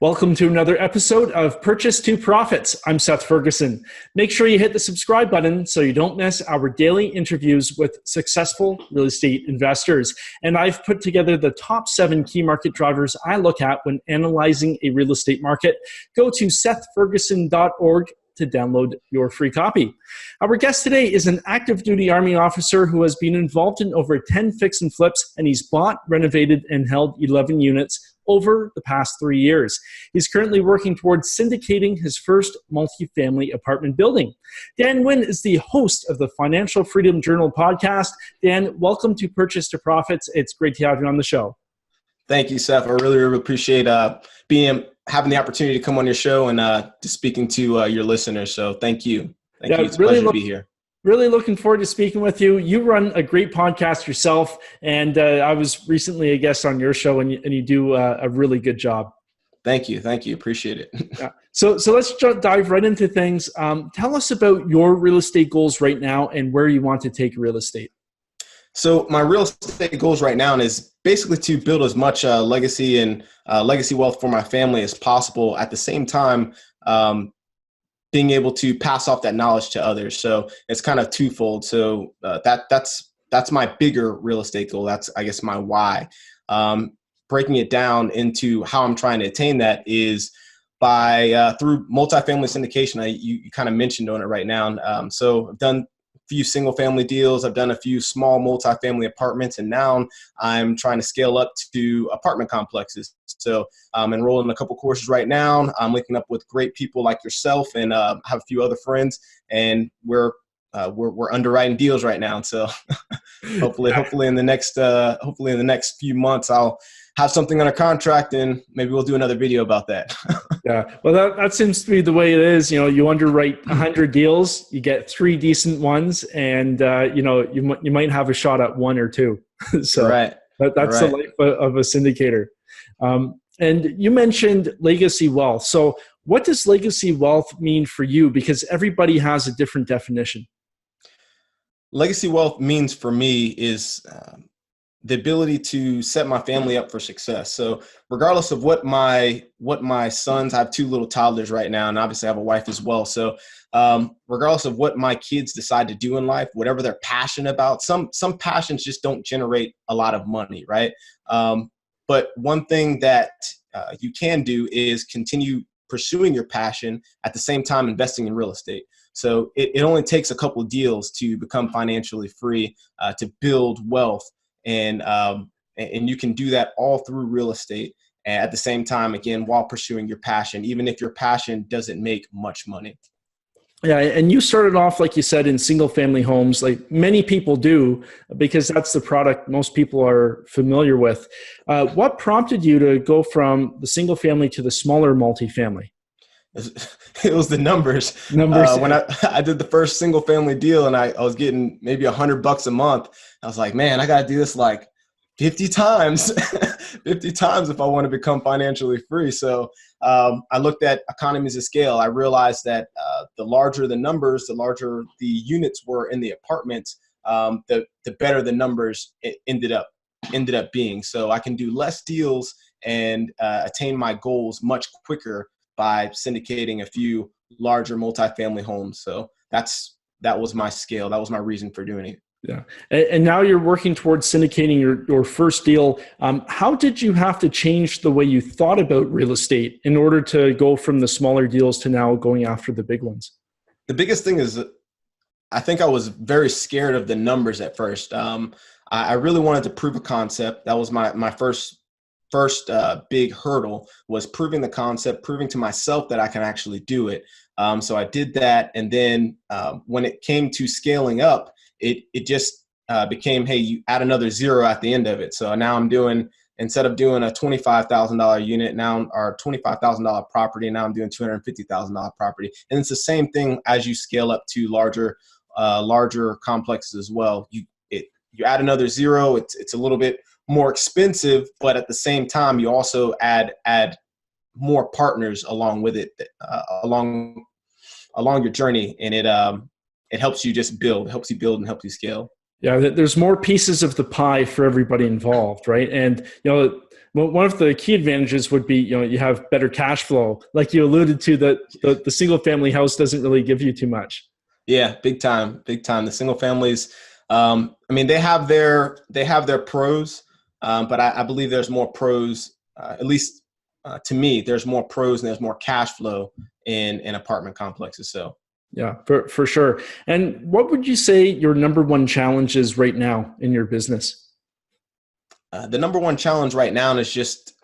Welcome to another episode of Purchase to Profits. I'm Seth Ferguson. Make sure you hit the subscribe button so you don't miss our daily interviews with successful real estate investors. And I've put together the top 7 key market drivers I look at when analyzing a real estate market. Go to sethferguson.org to download your free copy. Our guest today is an active duty Army officer who has been involved in over 10 fix and flips, and he's bought, renovated, and held 11 units over the past 3 years. He's currently working towards syndicating his first multifamily apartment building. Dan Wynn is the host of the Financial Freedom Journal podcast. Dan, welcome to Purchase to Profits. It's great to have you on the show. Thank you, Seth. I really appreciate having the opportunity to come on your show and to speaking to your listeners. So thank you. Thank you. It's a pleasure to be here. Really looking forward to speaking with you. You run a great podcast yourself, and I was recently a guest on your show, and you do a really good job. Thank you. Appreciate it. Yeah. So let's dive right into things. Tell us about your real estate goals right now and where you want to take real estate. So my real estate goals right now is basically to build as much legacy and legacy wealth for my family as possible. At the same time, being able to pass off that knowledge to others. So it's kind of twofold. So that's my bigger real estate goal. That's, I guess, my why. Breaking it down into how I'm trying to attain that is by through multifamily syndication. You kind of mentioned on it right now. So I've done few single family deals. I've done a few small multifamily apartments, and now I'm trying to scale up to apartment complexes. So I'm enrolling in a couple courses right now. I'm linking up with great people like yourself, and have a few other friends, and we're underwriting deals right now. So hopefully in the next few months, I'll have something under contract, and maybe we'll do another video about that. Yeah, well, that seems to be the way it is. You know, you underwrite 100 deals, you get 3 decent ones, and you might have a shot at 1 or 2. So right. That's the life of a syndicator. And you mentioned legacy wealth. So what does legacy wealth mean for you? Because everybody has a different definition. Legacy wealth means for me is the ability to set my family up for success. So regardless of what my sons, I have 2 little toddlers right now, and obviously I have a wife as well. So regardless of what my kids decide to do in life, whatever they're passionate about, some passions just don't generate a lot of money, right? But one thing that you can do is continue pursuing your passion at the same time investing in real estate. So it only takes a couple of deals to become financially free, to build wealth. And you can do that all through real estate at the same time, again, while pursuing your passion, even if your passion doesn't make much money. Yeah, and you started off, like you said, in single family homes, like many people do, because that's the product most people are familiar with. What prompted you to go from the single family to the smaller multifamily? It was the numbers. When I did the first single family deal, and I was getting maybe $100 a month, I was like, man, I got to do this like 50 times, 50 times if I want to become financially free. So I looked at economies of scale. I realized that the larger the numbers, the larger the units were in the apartments, the better the numbers it ended up being. So I can do less deals and attain my goals much quicker by syndicating a few larger multifamily homes. So that was my scale. That was my reason for doing it. Yeah. And now you're working towards syndicating your first deal. How did you have to change the way you thought about real estate in order to go from the smaller deals to now going after the big ones? The biggest thing is I think I was very scared of the numbers at first. I really wanted to prove a concept. That was my first big hurdle, was proving the concept, proving to myself that I can actually do it. So I did that. And then when it came to scaling up, it just became, hey, you add another 0 at the end of it. So now I'm doing, instead of doing a $25,000 unit now, or $25,000 property, now I'm doing $250,000 property. And it's the same thing as you scale up to larger complexes as well. You add another 0, it's a little bit more expensive, but at the same time, you also add more partners along with it, along your journey, and it helps you just build. It helps you build and helps you scale. Yeah, there's more pieces of the pie for everybody involved, right? And Well, one of the key advantages would be, you have better cash flow. Like you alluded to, that the single family house doesn't really give you too much. Yeah, big time, big time. The single families, I mean, they have their pros, but I believe there's more pros, at least to me, there's more pros and there's more cash flow in apartment complexes. So Yeah, for sure. And what would you say your number one challenge is right now in your business? the number one challenge right now is just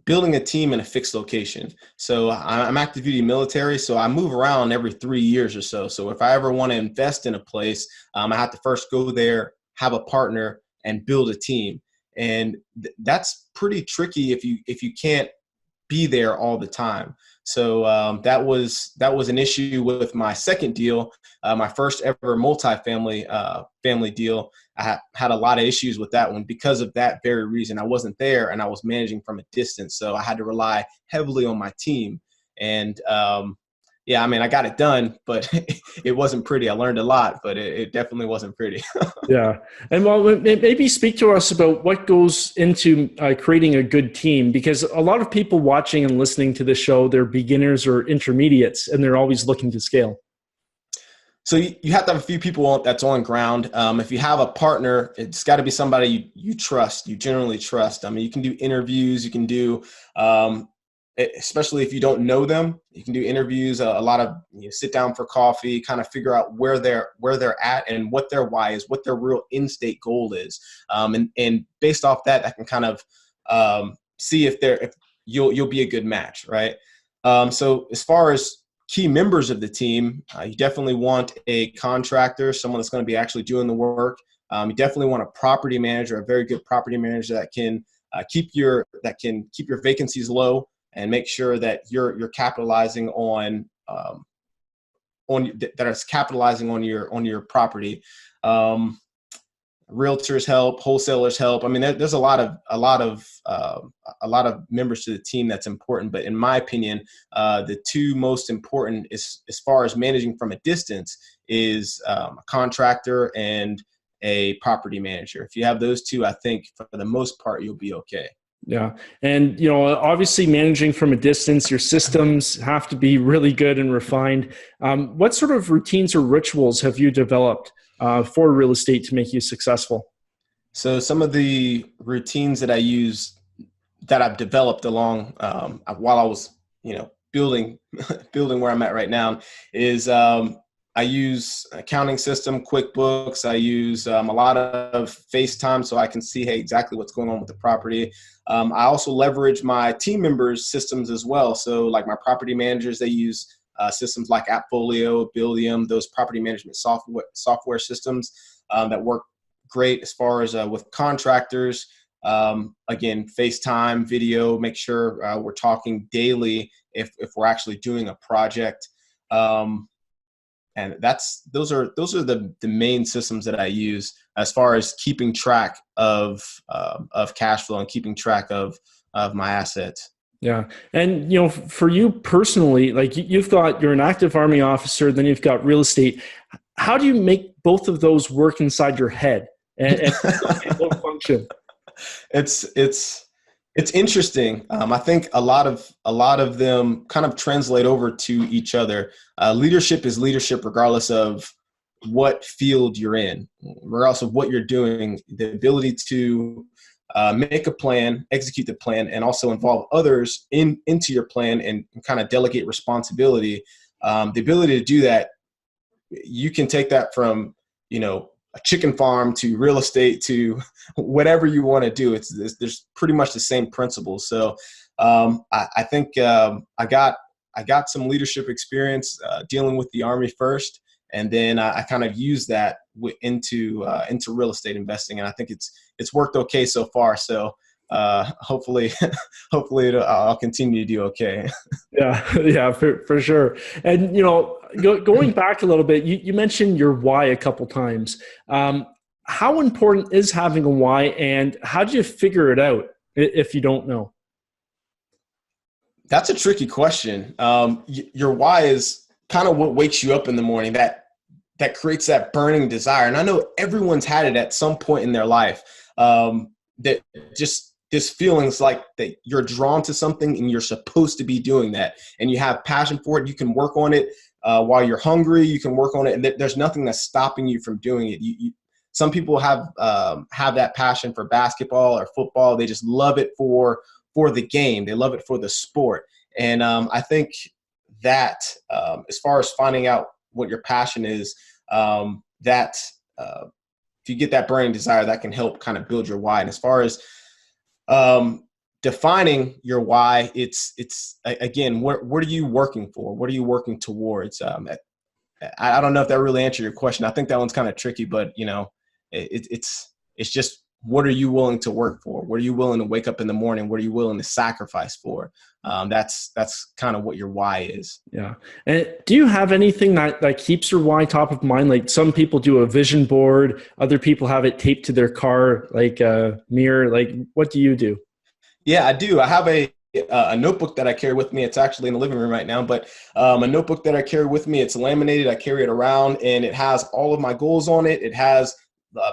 building a team in a fixed location. So I'm active duty military, so I move around every 3 years or so. So if I ever want to invest in a place, I have to first go there, have a partner, and build a team. And that's pretty tricky if you can't be there all the time. So that was an issue with my second deal, my first ever multifamily family deal. I had a lot of issues with that one because of that very reason. I wasn't there and I was managing from a distance, so I had to rely heavily on my team. And yeah, I mean, I got it done, but it wasn't pretty. I learned a lot, but it definitely wasn't pretty. Yeah. And well, maybe speak to us about what goes into creating a good team, because a lot of people watching and listening to this show, they're beginners or intermediates, and they're always looking to scale. So you have to have a few people that's on ground. If you have a partner, it's got to be somebody you trust, you generally trust. I mean, you can do interviews, you can do, especially if you don't know them, you can do interviews, a lot of sit down for coffee, kind of figure out where they're at and what their why is, what their real in-state goal is. And based off that, I can kind of see if you'll be a good match, right? So as far as key members of the team, you definitely want a contractor, someone that's going to be actually doing the work. You definitely want a property manager, a very good property manager that can keep your vacancies low and make sure that you're capitalizing on that is capitalizing on your property. Realtors help, wholesalers help. I mean, there's a lot of members to the team that's important. But in my opinion, the two most important is, as far as managing from a distance, is a contractor and a property manager. If you have those two, I think for the most part, you'll be okay. Yeah. And, obviously managing from a distance, your systems have to be really good and refined. What sort of routines or rituals have you developed for real estate to make you successful? So some of the routines that I use, that I've developed along while I was, building building where I'm at right now, is I use accounting system, QuickBooks. I use a lot of FaceTime so I can see exactly what's going on with the property. I also leverage my team members' systems as well. So like my property managers, they use systems like Appfolio, Buildium, those property management software systems that work great. As far as with contractors, again, FaceTime, video, make sure we're talking daily if we're actually doing a project. And those are the main systems that I use as far as keeping track of cash flow and keeping track of my assets. Yeah. And, for you personally, like you're an active Army officer, then you've got real estate. How do you make both of those work inside your head and both function? It's interesting. I think a lot of them kind of translate over to each other. Leadership is leadership regardless of what field you're in, regardless of what you're doing. The ability to make a plan, execute the plan, and also involve others into your plan and kind of delegate responsibility. The ability to do that, you can take that from, a chicken farm to real estate to whatever you want to do. There's pretty much the same principles. So I think I got some leadership experience dealing with the Army first, and then I kind of used that into real estate investing, and I think it's worked okay so far. So hopefully I'll continue to do okay. Yeah, for sure. And, going back a little bit, you mentioned your why a couple times. How important is having a why, and how do you figure it out if you don't know? That's a tricky question. Your why is kind of what wakes you up in the morning, that creates that burning desire. And I know everyone's had it at some point in their life, that this feeling is like that you're drawn to something and you're supposed to be doing that, and you have passion for it. You can work on it while you're hungry. You can work on it, and there's nothing that's stopping you from doing it. Some people have that passion for basketball or football. They just love it for the game. They love it for the sport. And I think that as far as finding out what your passion is, that if you get that burning desire, that can help kind of build your why. And as far as defining your why, it's again, what are you working for? What are you working towards? I don't know if that really answered your question. I think that one's kind of tricky, but it's just, what are you willing to work for? What are you willing to wake up in the morning? What are you willing to sacrifice for? That's kind of what your why is. Yeah. And do you have anything that keeps your why top of mind? Like some people do a vision board, other people have it taped to their car, like a mirror. Like what do you do? Yeah, I do. I have a notebook that I carry with me. It's actually in the living room right now, but a notebook that I carry with me. It's laminated. I carry it around, and it has all of my goals on it. It has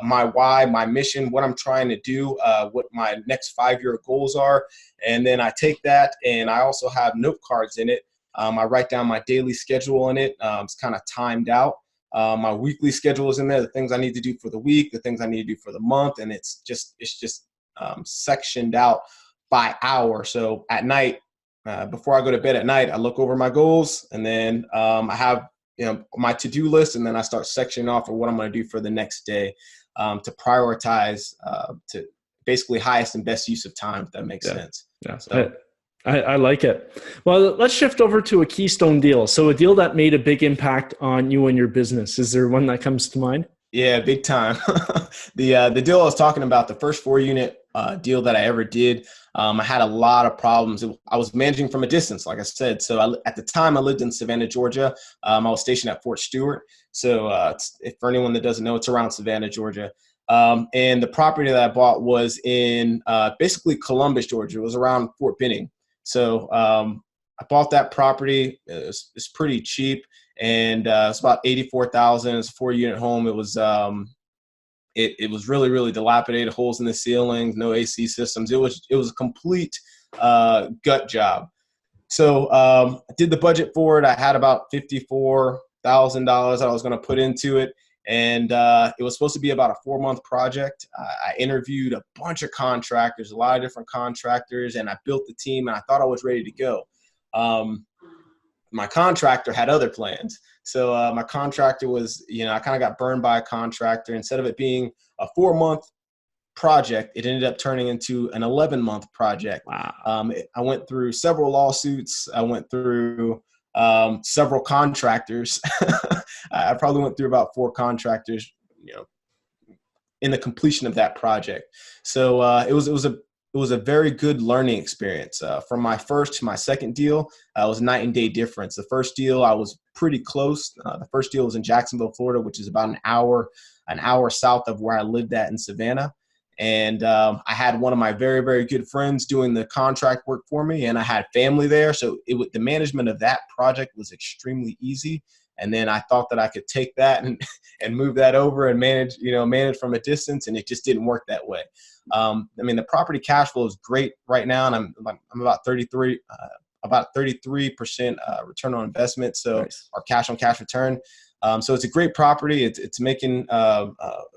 my why, my mission, what I'm trying to do, what my next 5-year goals are. And then I take that, and I also have note cards in it. I write down my daily schedule in it. It's kind of timed out. My weekly schedule is in there, the things I need to do for the week, the things I need to do for the month. And it's just sectioned out by hour. So at night, before I go to bed at night, I look over my goals, and then I have my to-do list, and then I start sectioning off of what I'm going to do for the next day, to prioritize to basically highest and best use of time, if that makes sense. Yeah. So I like it. Well, let's shift over to a Keystone deal. So a deal that made a big impact on you and your business. Is there one that comes to mind? Yeah, big time. The deal I was talking about, the first 4-unit deal that I ever did, I had a lot of problems. I was managing from a distance, like I said. So at the time, I lived in Savannah, Georgia. I was stationed at Fort Stewart. So if for anyone that doesn't know, it's around Savannah, Georgia. And the property that I bought was in basically Columbus, Georgia. It was around Fort Benning. So I bought that property. It's pretty cheap. And it's about $84,000. It's a 4-unit home. It was it was really, really dilapidated, holes in the ceilings, no AC systems. It was a complete gut job. So I did the budget for it. I had about $54,000 that I was going to put into it. And it was supposed to be about a 4-month project. I interviewed a bunch of contractors, a lot of different contractors, and I built the team, and I thought I was ready to go. My contractor had other plans. So my contractor was, I kind of got burned by a contractor. Instead of it being a 4-month project, it ended up turning into an 11-month project. Wow. I went through several lawsuits. I went through several contractors. I probably went through about 4 contractors, in the completion of that project. So it was a very good learning experience. From my first to my second deal, it was night and day difference. The first deal, I was pretty close. The first deal was in Jacksonville, Florida, which is about an hour south of where I lived at in Savannah. And I had one of my very, very good friends doing the contract work for me, and I had family there. So the management of that project was extremely easy. And then I thought that I could take that and move that over and manage from a distance, and it just didn't work that way. The property cash flow is great right now, and I'm about 33% return on investment. So Nice. Our cash on cash return. So it's a great property. It's making a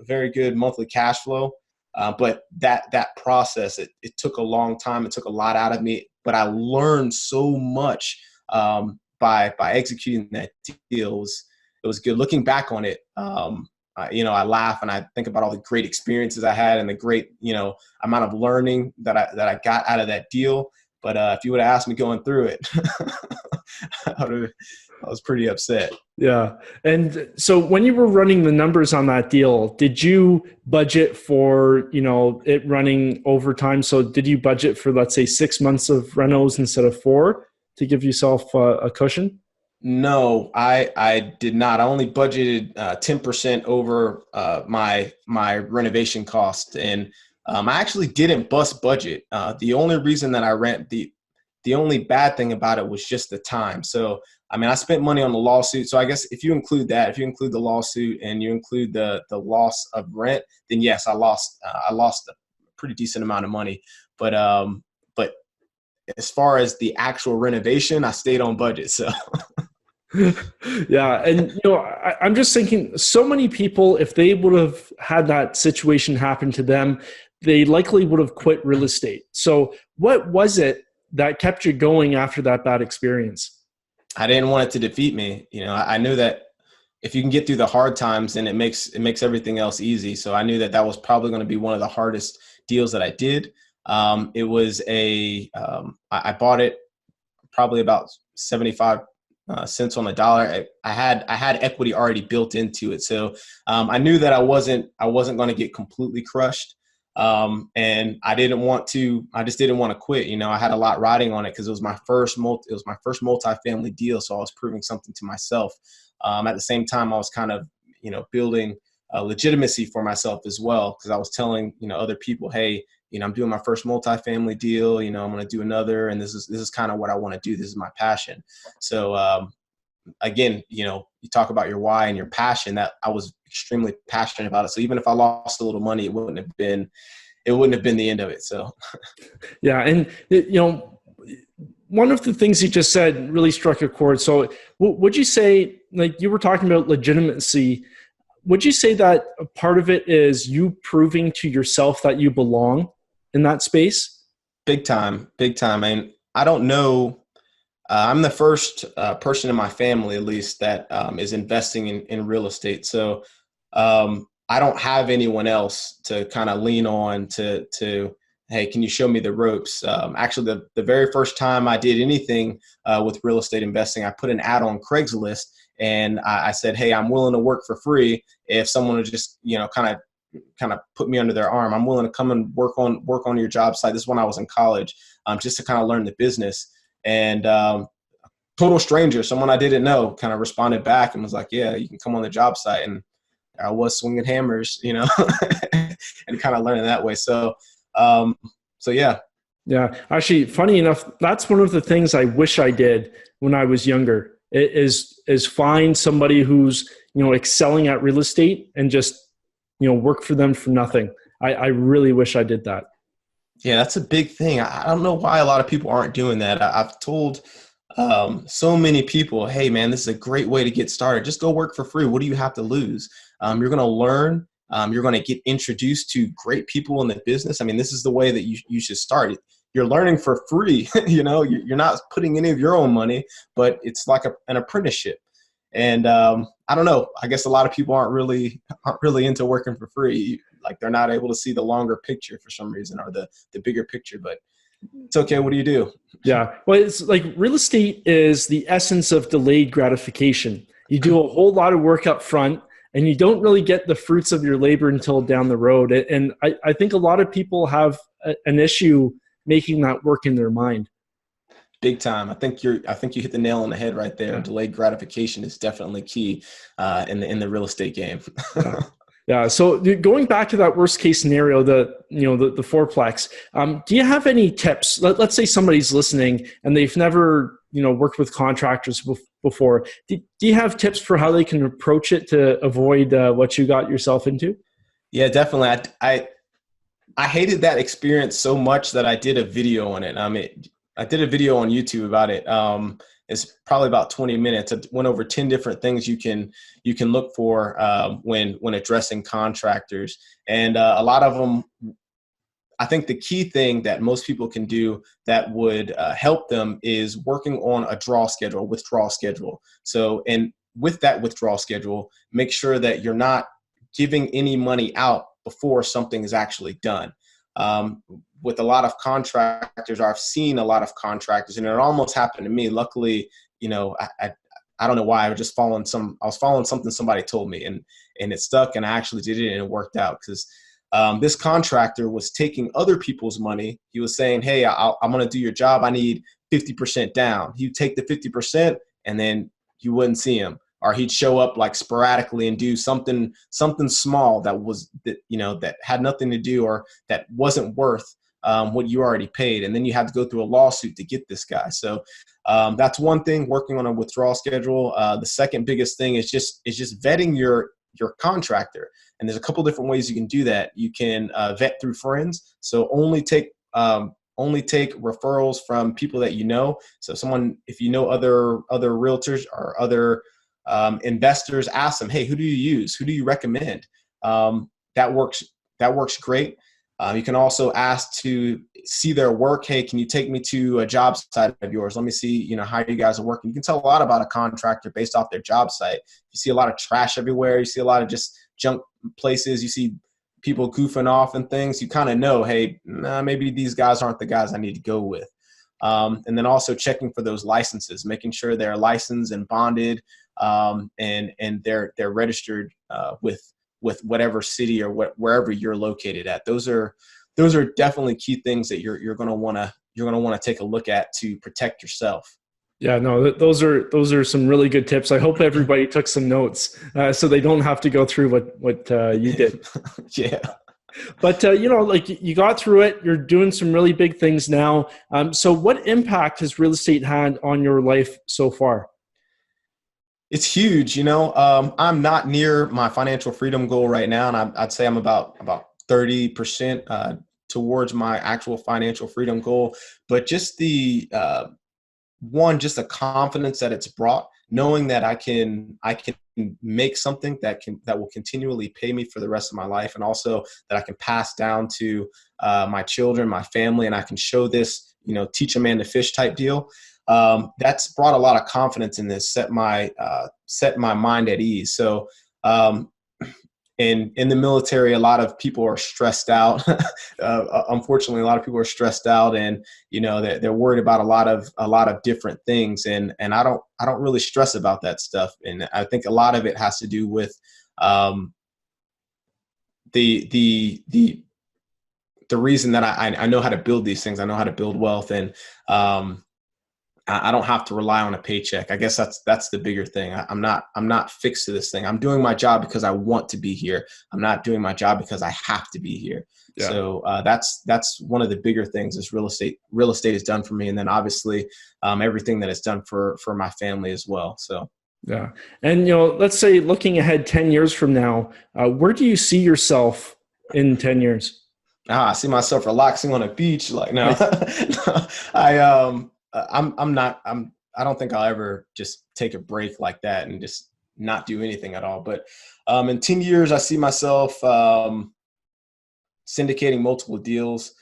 very good monthly cash flow. But that process, it took a long time. It took a lot out of me, but I learned so much by executing that deal. It was good. Looking back on it, I laugh and I think about all the great experiences I had and the great, amount of learning that I got out of that deal. But if you would have asked me going through it, I was pretty upset. Yeah. And so when you were running the numbers on that deal, did you budget for, it running overtime? So did you budget for, let's say, 6 months of renos instead of 4 to give yourself a cushion? No, I did not. I only budgeted 10% over my renovation cost, and I actually didn't bust budget. The only reason that I rent the only bad thing about it was just the time. So I spent money on the lawsuit. So I guess if you include the lawsuit and you include the loss of rent, then yes, I lost a pretty decent amount of money. But as far as the actual renovation, I stayed on budget. So Yeah. And, I'm just thinking so many people, if they would have had that situation happen to them, they likely would have quit real estate. So what was it that kept you going after that bad experience? I didn't want it to defeat me. I knew that if you can get through the hard times, then it makes everything else easy. So I knew that was probably going to be one of the hardest deals that I did. It was I bought it probably about 75 cents on the dollar. I had equity already built into it. So I knew that I wasn't going to get completely crushed. And I just didn't want to quit. I had a lot riding on it because it was my first multifamily deal. So I was proving something to myself. At the same time, I was kind of, building legitimacy for myself as well. Cause I was telling, other people, hey, I'm doing my first multifamily deal, I'm going to do another. And this is kind of what I want to do. This is my passion. So, again, you talk about your why and your passion, that I was extremely passionate about it. So even if I lost a little money, it wouldn't have been the end of it. So, yeah. And, one of the things you just said really struck a chord. So would you say, like you were talking about legitimacy, would you say that a part of it is you proving to yourself that you belong in that space? Big time. I mean, I don't know. I'm the first person in my family, at least, that is investing in real estate. So I don't have anyone else to kind of lean on to, hey, can you show me the ropes? Actually, the very first time I did anything with real estate investing, I put an ad on Craigslist, and I said, hey, I'm willing to work for free if someone would just, kind of put me under their arm. I'm willing to come and work on your job site. This is when I was in college, just to kind of learn the business. And total stranger, someone I didn't know, kind of responded back and was like, yeah, you can come on the job site. And I was swinging hammers, and kind of learning that way. So yeah. Yeah. Actually, funny enough, that's one of the things I wish I did when I was younger is find somebody who's, excelling at real estate and just, work for them for nothing. I really wish I did that. Yeah, that's a big thing. I don't know why a lot of people aren't doing that. I've told so many people, hey, man, this is a great way to get started. Just go work for free. What do you have to lose? You're going to learn. You're going to get introduced to great people in the business. I mean, this is the way that you should start. You're learning for free. You're not putting any of your own money, but it's like an apprenticeship. And I don't know. I guess a lot of people aren't really into working for free. Like they're not able to see the longer picture for some reason, or the bigger picture. But it's okay. What do you do? Yeah. Well, it's like real estate is the essence of delayed gratification. You do a whole lot of work up front and you don't really get the fruits of your labor until down the road. And I think a lot of people have an issue making that work in their mind. Big time. I think you hit the nail on the head right there. Yeah. Delayed gratification is definitely key in the real estate game. Yeah. Yeah. So going back to that worst case scenario, the fourplex, do you have any tips? Let's say somebody's listening and they've never, worked with contractors before. Do you have tips for how they can approach it to avoid what you got yourself into? Yeah, definitely. I hated that experience so much that I did a video on it. I did a video on YouTube about it. It's probably about 20 minutes. It went over 10 different things you can look for when addressing contractors. And a lot of them, I think the key thing that most people can do that would help them is working on a withdrawal schedule. So, and with that withdrawal schedule, make sure that you're not giving any money out before something is actually done. With a lot of contractors, I've seen a lot of contractors, and it almost happened to me. Luckily, I don't know why. I was following something somebody told me, and it stuck, and I actually did it, and it worked out because this contractor was taking other people's money. He was saying, hey, I'm going to do your job. I need 50% down. He'd take the 50%, and then you wouldn't see him. Or he'd show up like sporadically and do something small that had nothing to do, or that wasn't worth what you already paid. And then you had to go through a lawsuit to get this guy. So that's one thing, working on a withdrawal schedule. The second biggest thing is just vetting your contractor. And there's a couple different ways you can do that. You can vet through friends. So only take only take referrals from people that you know. So if you know other realtors or other investors, ask them, hey, who do you use? Who do you recommend? That works great. You can also ask to see their work. Hey, can you take me to a job site of yours? Let me see, how you guys are working. You can tell a lot about a contractor based off their job site. You see a lot of trash everywhere. You see a lot of just junk places. You see people goofing off and things. You kind of know, hey, maybe these guys aren't the guys I need to go with. And then also checking for those licenses, making sure they're licensed and bonded, and they're registered with whatever city or wherever you're located at. Those are definitely key things that you're going to want to take a look at to protect yourself. Yeah, no, those are some really good tips. I hope everybody took some notes so they don't have to go through what you did. Yeah. But, like you got through it, you're doing some really big things now. So what impact has real estate had on your life so far? It's huge. I'm not near my financial freedom goal right now. And I'd say I'm about 30% towards my actual financial freedom goal. But just just the confidence that it's brought, knowing that I can make something that will continually pay me for the rest of my life, and also that I can pass down to my children, my family, and I can show this, teach a man to fish type deal. That's brought a lot of confidence in this, set my mind at ease. So, in the military, a lot of people are stressed out. Unfortunately, a lot of people are stressed out, and they're worried about a lot of different things. And I don't really stress about that stuff. And I think a lot of it has to do with the reason that I know how to build these things. I know how to build wealth, and I don't have to rely on a paycheck. I guess that's the bigger thing. I'm not fixed to this thing. I'm doing my job because I want to be here. I'm not doing my job because I have to be here. Yeah. So that's one of the bigger things is real estate. Real estate has done for me, and then obviously everything that it's done for my family as well. So. Yeah. And, let's say looking ahead 10 years from now, where do you see yourself in 10 years? I see myself relaxing on a beach. Like, no, I don't think I'll ever just take a break like that and just not do anything at all. But in 10 years, I see myself syndicating multiple deals,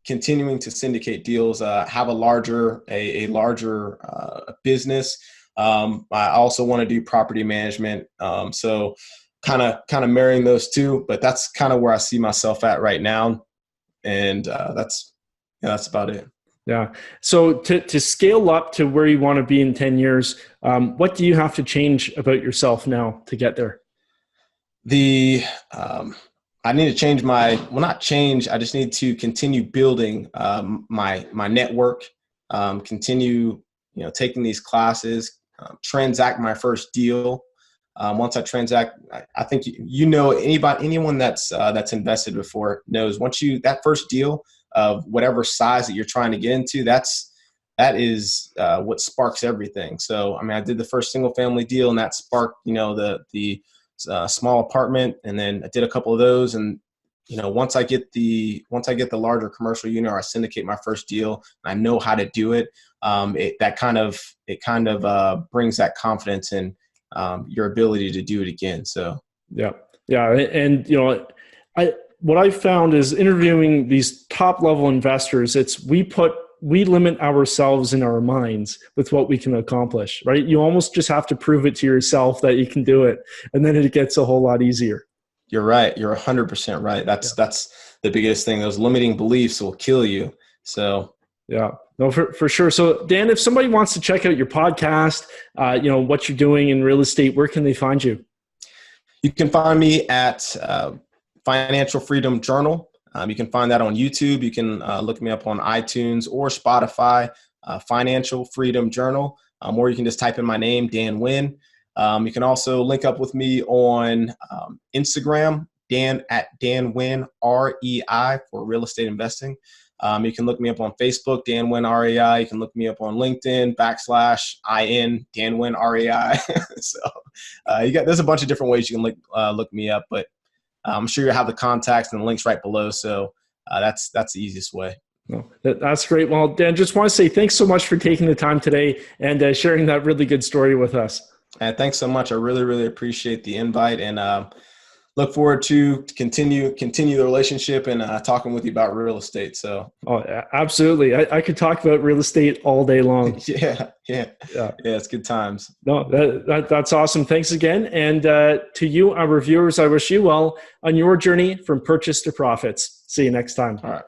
continuing to syndicate deals, have a larger business. I also want to do property management. So kind of marrying those two, but that's kind of where I see myself at right now. And that's about it. Yeah. So to scale up to where you want to be in 10 years, what do you have to change about yourself now to get there? I need to change not change. I just need to continue building my network, continue, taking these classes, transact my first deal. Once I transact, I think anyone that's invested before knows that first deal of whatever size that you're trying to get into, that is what sparks everything. So, I did the first single family deal, and that sparked, the small apartment, and then I did a couple of those. And, once I get the larger commercial unit, or I syndicate my first deal, and I know how to do it, it kind of brings that confidence in your ability to do it again. So, yeah. And, what I've found is interviewing these top level investors, we limit ourselves in our minds with what we can accomplish, right? You almost just have to prove it to yourself that you can do it. And then it gets a whole lot easier. You're right. You're 100% right. That's the biggest thing. Those limiting beliefs will kill you. So, yeah, no, for sure. So Dan, if somebody wants to check out your podcast, what you're doing in real estate, where can they find you? You can find me at Financial Freedom Journal. You can find that on YouTube. You can look me up on iTunes or Spotify, Financial Freedom Journal, or you can just type in my name, Dan Wynn. You can also link up with me on Instagram, at Dan Wynn, REI for real estate investing. You can look me up on Facebook, Dan Wynn REI. You can look me up on LinkedIn, /IN, Dan Wynn REI. So there's a bunch of different ways you can look me up, but I'm sure you'll have the contacts and the links right below. So That's the easiest way. No, that's great. Well, Dan, just want to say thanks so much for taking the time today and sharing that really good story with us. And thanks so much. I really appreciate the invite, and look forward to continue the relationship and talking with you about real estate. So, absolutely. I could talk about real estate all day long. Yeah. It's good times. No, that's awesome. Thanks again. And to you, our reviewers, I wish you well on your journey from purchase to profits. See you next time. All right.